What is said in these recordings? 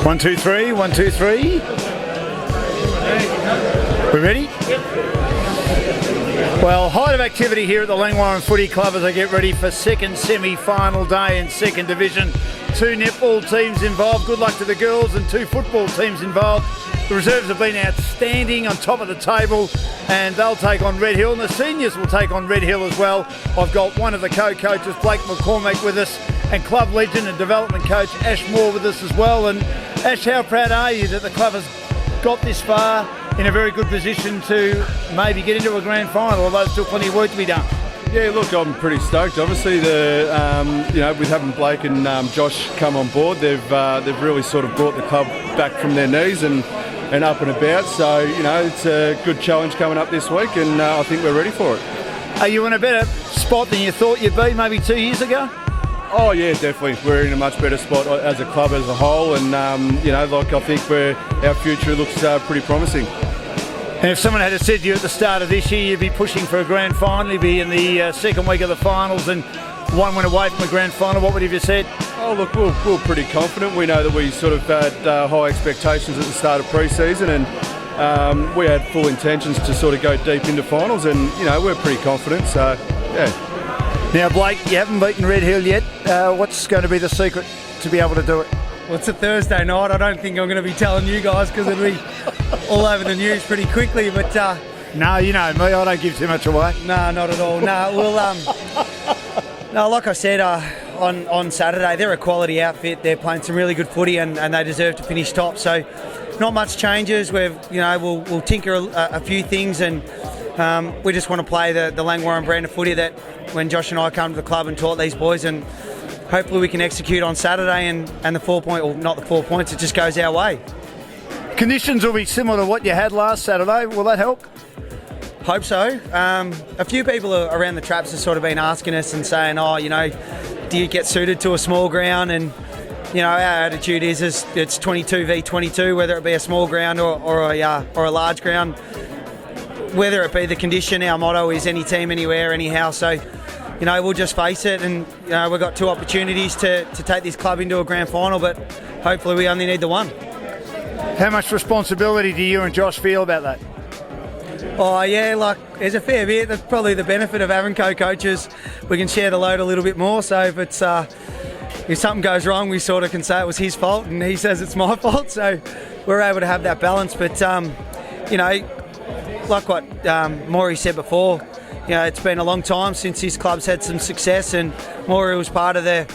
1, 2, 3, 1, 2, 3. We ready? Well, height of activity here at the Langwarrin Footy Club as they get ready for second semi-final day in second division. 2 netball teams involved. Good luck to the girls and 2 football teams involved. The reserves have been outstanding, on top of the table, and they'll take on Red Hill, and the seniors will take on Red Hill as well. I've got one of the co-coaches, Blake McCormack, with us, and club legend and development coach Ash Moore with us as well. And Ash, how proud are you that the club has got this far in a very good position to maybe get into a grand final, although there's still plenty of work to be done? Yeah, look, I'm pretty stoked. Obviously, with having Blake and Josh come on board, they've really sort of brought the club back from their knees and up and about. So, it's a good challenge coming up this week, and I think we're ready for it. Are you in a better spot than you thought you'd be maybe 2 years ago? Oh yeah, definitely. We're in a much better spot as a club as a whole, and I think our future looks pretty promising. And if someone had said to you at the start of this year you'd be pushing for a grand final, you'd be in the second week of the finals and one win away from the grand final, what would you have said? Oh look, we're pretty confident. We know that we sort of had high expectations at the start of pre-season, and we had full intentions to sort of go deep into finals, and we're pretty confident. So yeah. Now Blake, you haven't beaten Red Hill yet. What's going to be the secret to be able to do it? Well, it's a Thursday night. I don't think I'm going to be telling you guys because it'll be all over the news pretty quickly. But no, you know me. I don't give too much away. No, not at all. No, we'll. No, like I said on Saturday, they're a quality outfit. They're playing some really good footy, and they deserve to finish top. So, not much changes. We'll tinker a few things, and we just want to play the Langwarrin brand of footy that when Josh and I come to the club and taught these boys, and hopefully we can execute on Saturday and the 4 point, or not the 4 points, it just goes our way. Conditions will be similar to what you had last Saturday. Will that help? Hope so. A few people around the traps have sort of been asking us and saying, do you get suited to a small ground? And, our attitude is it's 22 v 22, whether it be a small ground or a large ground. Whether it be the condition, our motto is any team, anywhere, anyhow. So, we'll just face it, and we've got 2 opportunities to take this club into a grand final, but hopefully we only need the 1. How much responsibility do you and Josh feel about that? Oh yeah, there's a fair bit. That's probably the benefit of having co-coaches. We can share the load a little bit more. So if something goes wrong, we sort of can say it was his fault, and he says it's my fault. So we're able to have that balance. But like what Maury said before, it's been a long time since his club's had some success, and Maury was part of the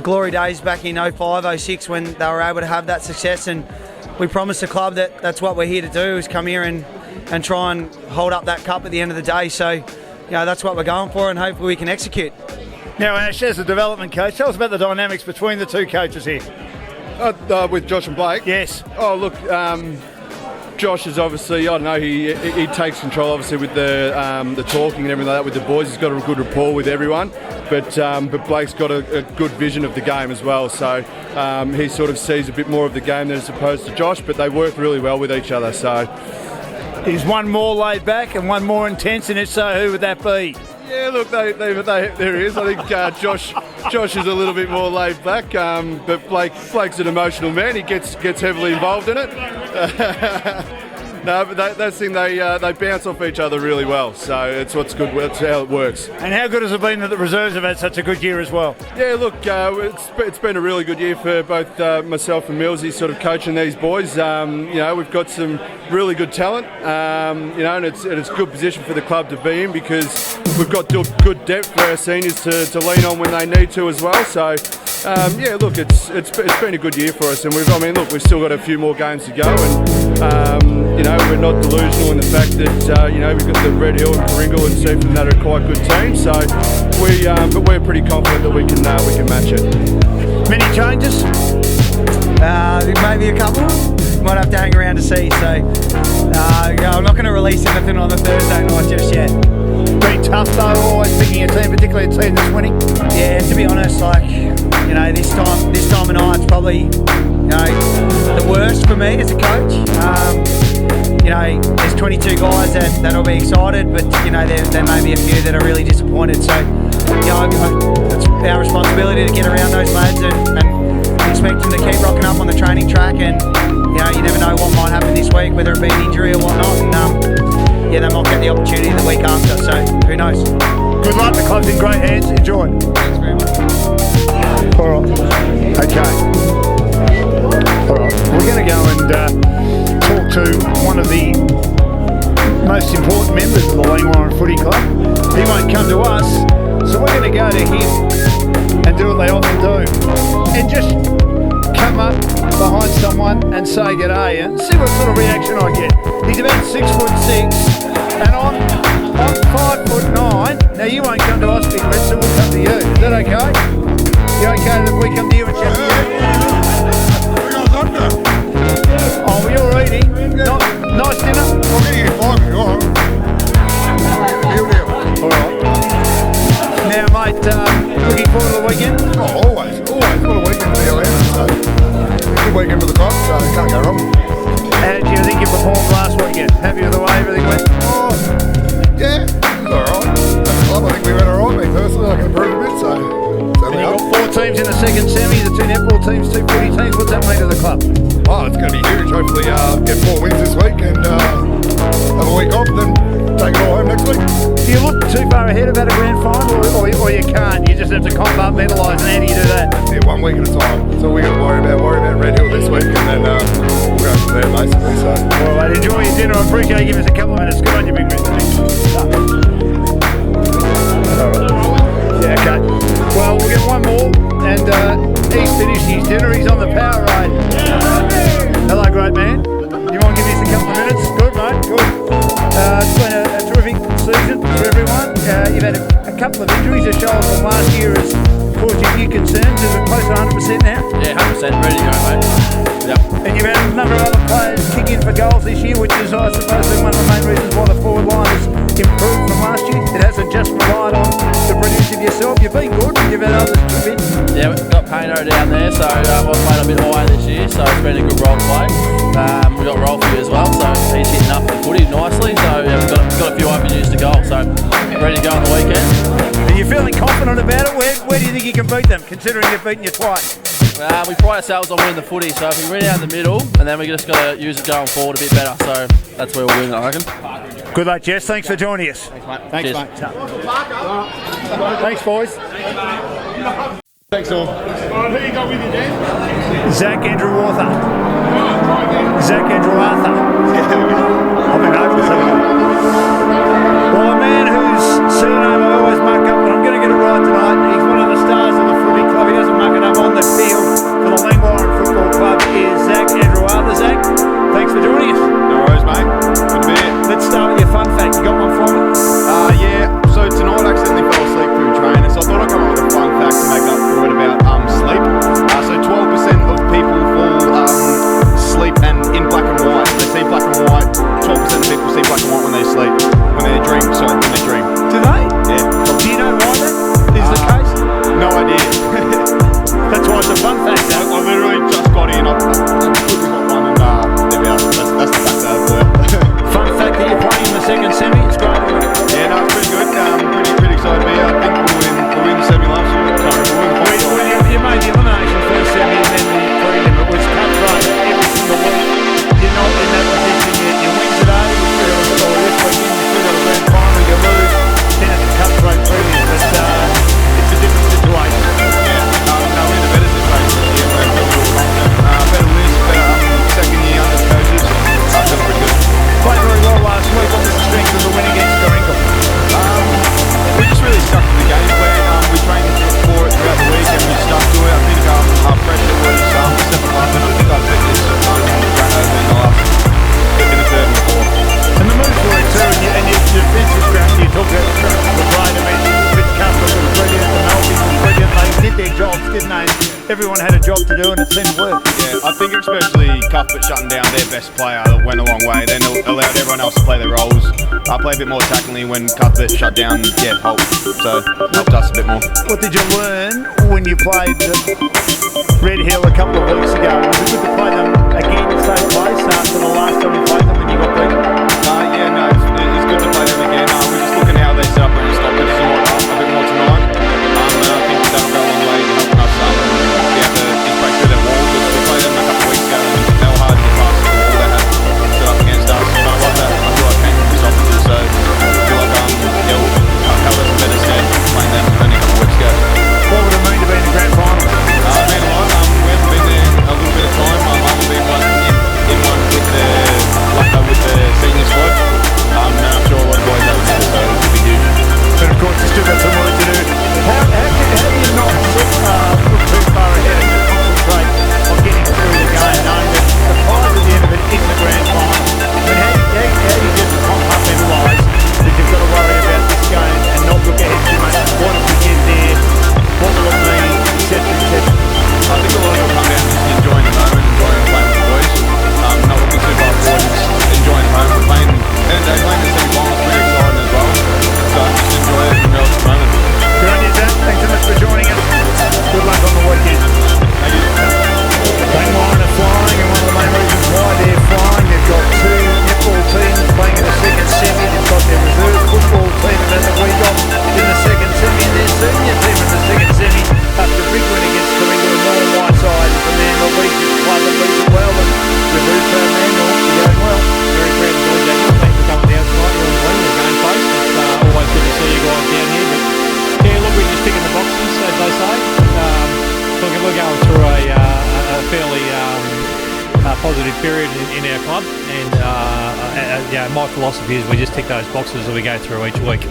glory days back in 05, 06 when they were able to have that success, and we promised the club that that's what we're here to do, is come here and try and hold up that cup at the end of the day. So that's what we're going for, and hopefully we can execute. Now Ash, as a development coach, tell us about the dynamics between the 2 coaches here. With Josh and Blake? Yes. Oh look, Josh is obviously, he takes control obviously with the talking and everything like that with the boys. He's got a good rapport with everyone, but Blake's got a good vision of the game as well. So he sort of sees a bit more of the game than as opposed to Josh, but they work really well with each other. So is one more laid back and one more intense, and if so, who would that be? Yeah, look, there he is. I think Josh is a little bit more laid back, but Blake's an emotional man. He gets heavily involved in it. No, but they bounce off each other really well. So it's what's good. That's how it works. And how good has it been that the reserves have had such a good year as well? Yeah, look, it's been a really good year for both myself and Millsy, sort of coaching these boys. We've got some really good talent. And it's a good position for the club to be in because we've got good depth for our seniors to lean on when they need to as well. So. Look, it's been a good year for us, and we've still got a few more games to go, and we're not delusional in the fact that we've got the Red Hill and Coringal and Seaford that are quite good teams. So but we're pretty confident that we can match it. Many changes? Maybe a couple. Might have to hang around to see. So I'm not going to release anything on the Thursday night just yet. Been tough though, always picking a team, particularly a team that's winning. Yeah, to be honest, this time of night, it's probably the worst for me as a coach. There's 22 guys that'll be excited, but there may be a few that are really disappointed. So it's our responsibility to get around those lads and expect him to keep rocking up on the training track, and you know, you never know what might happen this week, whether it be an injury or whatnot. And yeah, they might get the opportunity the week after. So who knows? Good luck. The club's in great hands. Enjoy. Thanks very much. All right. Okay. All right. We're going to go and talk to one of the most important members of the Langwarrin Footy Club. He won't come to us, so we're going to go to him and do what they often do, and just come up behind someone and say g'day and see what sort of reaction I get. He's about 6'6", and I'm 5'9". Now you won't come to us, Big Red, so we'll come to you. Is that okay? You okay if we come to you and chat to you? Oh, you're eating. Nice dinner. I'll get you 5 if you want. All right. Now, mate, looking forward to the weekend? Oh, always. What a weekend to be around. So, good weekend for the club, so can't go wrong. How did you think you performed last weekend? Happy with the way everything went? Oh, yeah, it was alright. At the club, I think we went alright. Me personally, I can improve a bit, so And you've got 4 teams in the second semi, the 2 netball teams, 2 footy teams. What's that mean to the club? oh, it's going to be huge. Hopefully, get 4 wins this week and have a week off, then take it all home next week. Do you look too far ahead about a grand final, or you can't? You just have to compartmentalise, and how do you do that? Yeah, 1 week at a time. That's all we got to worry about. Worry about Red Hill this week, and then we'll go from there, basically. So. All right, enjoy your dinner. I appreciate you giving us a couple of minutes. Good on you, Big Red. All right. Yeah, okay. Well, we'll get one more, and he's finished his dinner. He's on the Powerade. Hello, great man. You want to give us a couple of minutes? Good, mate. Good. It's been a terrific season for everyone. You've had a couple of injuries. Your shoulder from last year has caused you a few concerns. Is it close to 100% now? Yeah, 100% ready to go, mate. Yep. And you've had a number of other players kick in for goals this year, which is, I suppose, one of the main reasons why the forward line has improved from last year. It hasn't just relied on the produce of yourself. You've been good, but you've had others chip in. Yeah, we've got Payno down there, so I've played a bit higher this year, so it's been a good role to play. We've got Rolfie as well, so he's hitting up the footy nicely, so yeah, we've got a few avenues to goal, so ready to go on the weekend. Are you feeling confident about it? Where do you think you can beat them, considering you've beaten you twice? We pride ourselves on winning the footy, so if we win out in the middle, and then we just got to use it going forward a bit better, so that's where we'll win, I reckon. Good luck, Jess. Thanks for joining us. Thanks, mate. Thanks, Cheers. mate. Thanks, boys. Thanks, all. Who you got with you, Dan? Zach Andrew Arthur. Zach Andrew Arthur. I've been over this. Well, a man whose surname I always muck up, but I'm going to get it right tonight. He's one of the stars of the footy club. He doesn't muck it up on the field for the Langwarrin Football Club. Is Zach Andrew Arthur. Zach, thanks for joining us. No worries, mate. Good to be here. Let's start with your fun fact. You got one for me? Yeah, so tonight I accidentally fell asleep through training, so I thought I'd come up with a fun fact to make up for it about sleep. So 12% of people fall sleep and in black and white. They see black and white. 12% of people see black and white when they sleep, when they dream. Do they? Yeah. Do you know why that is the case? No idea. That's why it's a fun fact. I literally just got in. I quickly got one, and there we are. That's the fact I have for it. Fun fact that you're playing in the second semi. It's great. Yeah, no, it's pretty good. Pretty excited to be here. I think we'll win the semi last year. Sorry, we'll win the final. Well, you made the elimination first semi and then the prelim. It was cutthroat every single week. You're not in that position. You win today, you feel a score this weekend, you feel a grand final, you lose, then it's a cutthroat prelim. But it's a different situation. Yeah, no, we're in a better situation here. We're really confident. Better list, second year under coaches. I feel pretty good. Played very well last week. What was the strength of the win against Doringal? We just really stuck to the game plan. We trained for it throughout the week and we stuck to it. I think our pressure was the second half, and I think our fitness ran over in the third and fourth. And the moves were too, and your defensive ground, you took it the right. I mean, Fitzcaster was brilliant, the Melby was brilliant. They did their jobs, didn't they? Everyone had a job to do, and it seemed to work. Yeah, I think especially Cuthbert shutting down their best player went a long way. Then allowed everyone else to play their roles. I played a bit more tactically when Cuthbert shut down Holt, so helped us a bit more. What did you learn when you played Red Hill a couple of weeks ago? Was it good to play them again in the same place after the last time you played them when you got beaten? Yeah, no, it's good to play them again. We're just looking at how they set up and stop it a bit more tonight. I think that'll go a long way to helping us get to just break through their wall we're going through a fairly positive period in our club, and my philosophy is we just tick those boxes that we go through each week.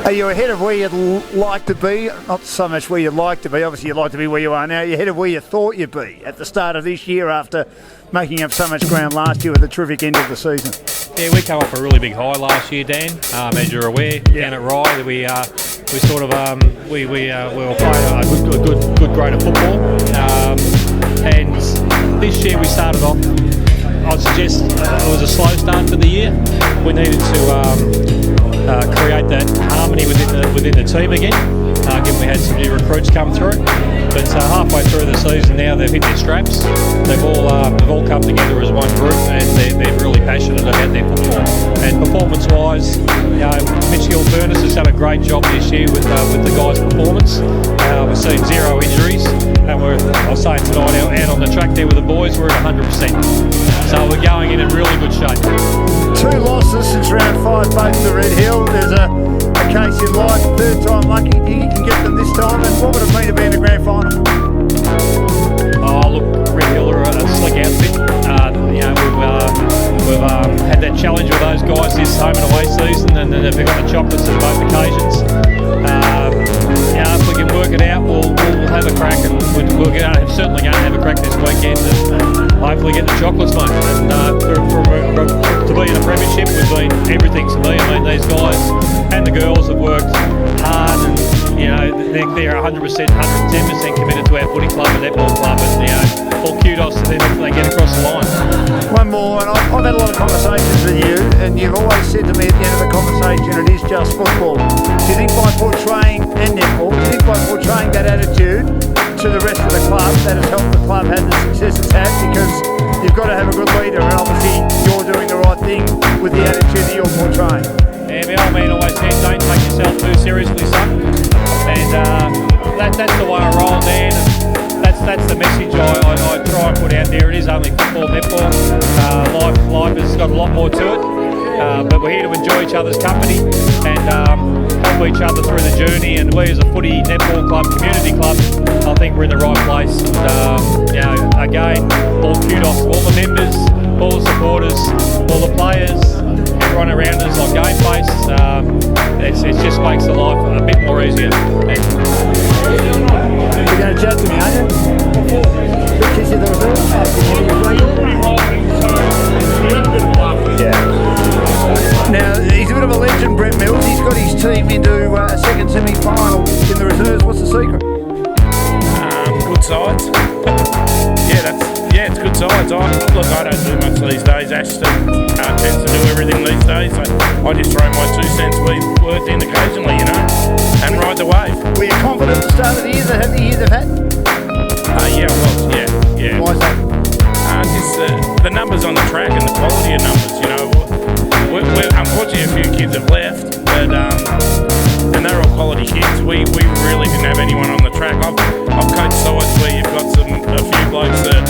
Are you ahead of where you'd like to be? Not so much where you'd like to be. Obviously, you'd like to be where you are now. You're ahead of where you thought you'd be at the start of this year after making up so much ground last year with a terrific end of the season. Yeah, we came off a really big high last year, Dan. As you're aware, down at Rye, we were playing a good grade of football, and this year we started off. I'd suggest it was a slow start to the year. We needed to create that harmony within the team again. Given we had some new recruits come through, but halfway through the season now they've hit their straps. They've all come together as one group, and they're really passionate about their football. And performance-wise, Mitch Gilbernis has done a great job this year with the guys' performance. We've seen 0 injuries, and I was saying tonight out on the track there with the boys, we're at 100%. So we're going in really good shape. 2 losses since round 5, both to Red Hill. There's a case in life, third time lucky. Do you can get them this time? And what would it mean to be in the grand final? Oh, look, Red Hill are a slick outfit. We've had that challenge with those guys this home and away season, and they've got the chocolates on both occasions. If we can work it out, we'll have a crack, and we're certainly going to have a crack this weekend, and hopefully get the chocolates, mate. And to be in a premiership has been everything to me. I mean, these guys and the girls have worked hard, and they're 100%, 110% committed to our footy club and netball club, and all kudos to them if they get across the line. One more, and I've had a lot of conversations with you, and you've always said to me at the end of the conversation, it is just football. Do you think by portraying, and netball, do you think by portraying that attitude to the rest of the club, that has helped the club have the success it's had? Because you've got to have a good leader, and obviously you're doing the right thing with the attitude that you're portraying. Yeah, my old man always said, don't take yourself too seriously, son. And that's the way I roll, Dan. That's the message I try and put out there. It is only football, netball. Life has got a lot more to it. But we're here to enjoy each other's company and help each other through the journey. And we as a footy netball club, community club, I think we're in the right place. And again, all kudos to all the members, all the supporters, all the players, everyone around us like GameFace. It just makes the life a bit more easier. You're going to chat to me, aren't you? Kiss you the yeah. Now, he's a bit of a legend, Brett Mills. He's got his team into a second semi-final in the reserves. What's the secret? Good sides. It's good sides. I don't do much these days. Ashton tends to do everything these days. So I just throw my 2 cents worth in occasionally, and ride the wave. Were you confident at the start of the year that had the year they've had? Yeah, I was. Yeah. Why is that? Just the numbers on the track and the quality of numbers. We're unfortunately a few kids have left, but and they're all quality kids. We really didn't have anyone on the track. I've coached sides where you've got a few blokes that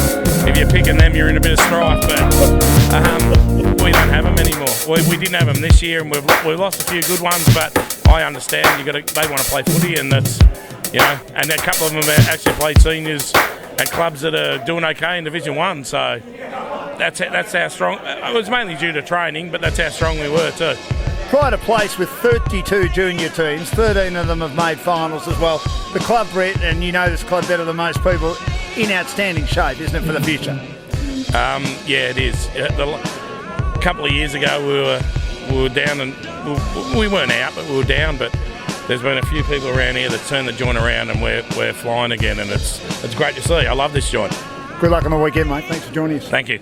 if you're picking them, you're in a bit of strife. But we don't have them anymore. We didn't have them this year, and we've lost a few good ones. But I understand they want to play footy, and that's and a couple of them have actually played seniors at clubs that are doing okay in Division 1. So that's how strong. It was mainly due to training, but that's how strong we were too. Pride of place with 32 junior teams, 13 of them have made finals as well. The club, Brett, and you know this club better than most people, in outstanding shape, isn't it, for the future? Yeah, it is. A couple of years ago we were down, and we weren't out, but we were down. But there's been a few people around here that turned the joint around, and we're flying again, and it's great to see. I love this joint. Good luck on the weekend, mate. Thanks for joining us. Thank you.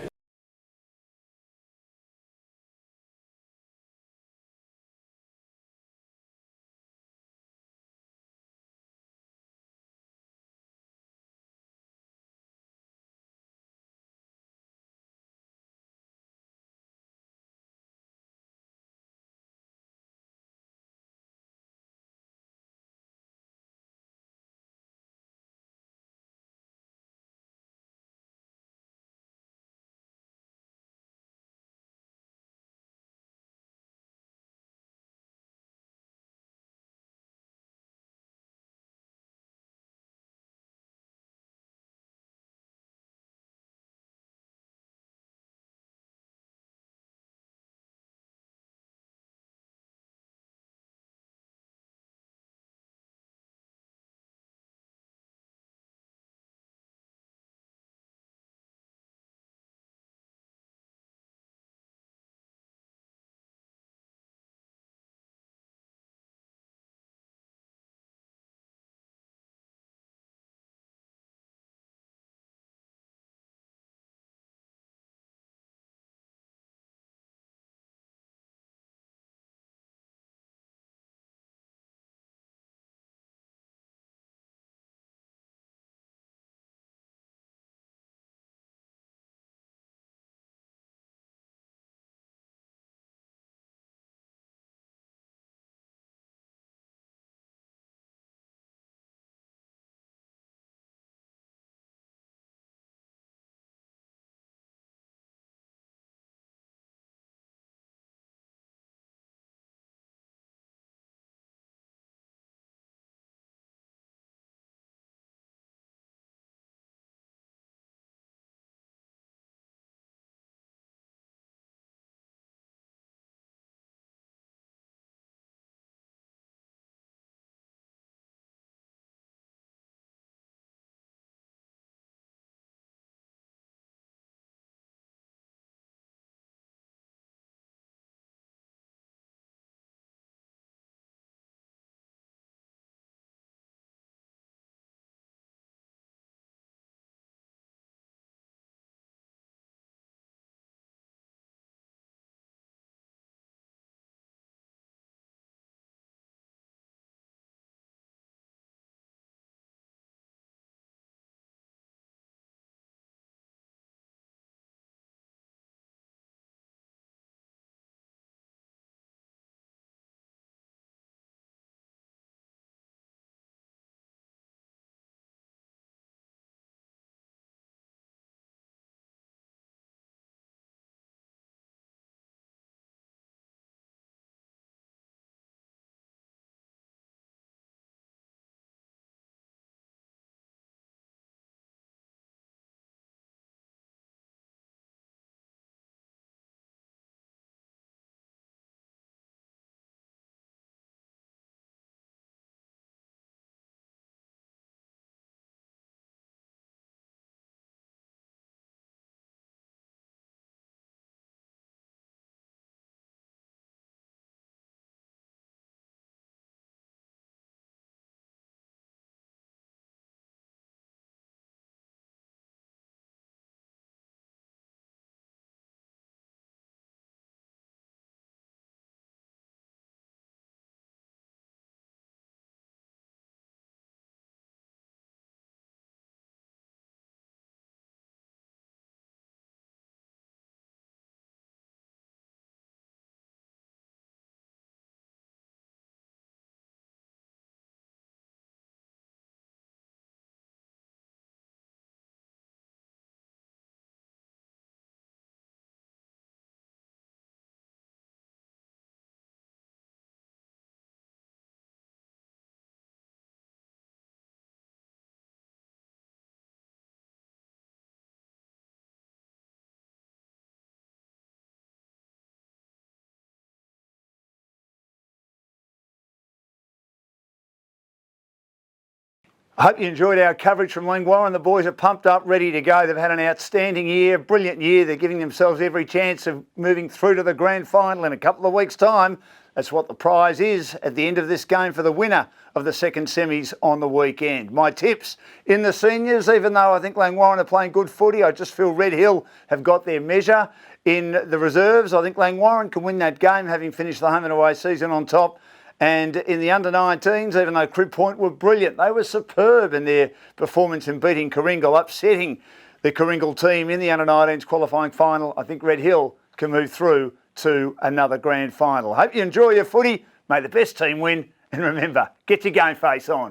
I hope you enjoyed our coverage from Langwarrin. The boys are pumped up, ready to go. They've had an outstanding year, brilliant year. They're giving themselves every chance of moving through to the grand final in a couple of weeks' time. That's what the prize is at the end of this game for the winner of the second semis on the weekend. My tips in the seniors, even though I think Langwarrin are playing good footy, I just feel Red Hill have got their measure. In the reserves, I think Langwarrin can win that game, having finished the home and away season on top. And in the under-19s, even though Crib Point were brilliant, they were superb in their performance in beating Coringal, upsetting the Coringal team in the under-19s qualifying final. I think Red Hill can move through to another grand final. Hope you enjoy your footy. May the best team win. And remember, get your game face on.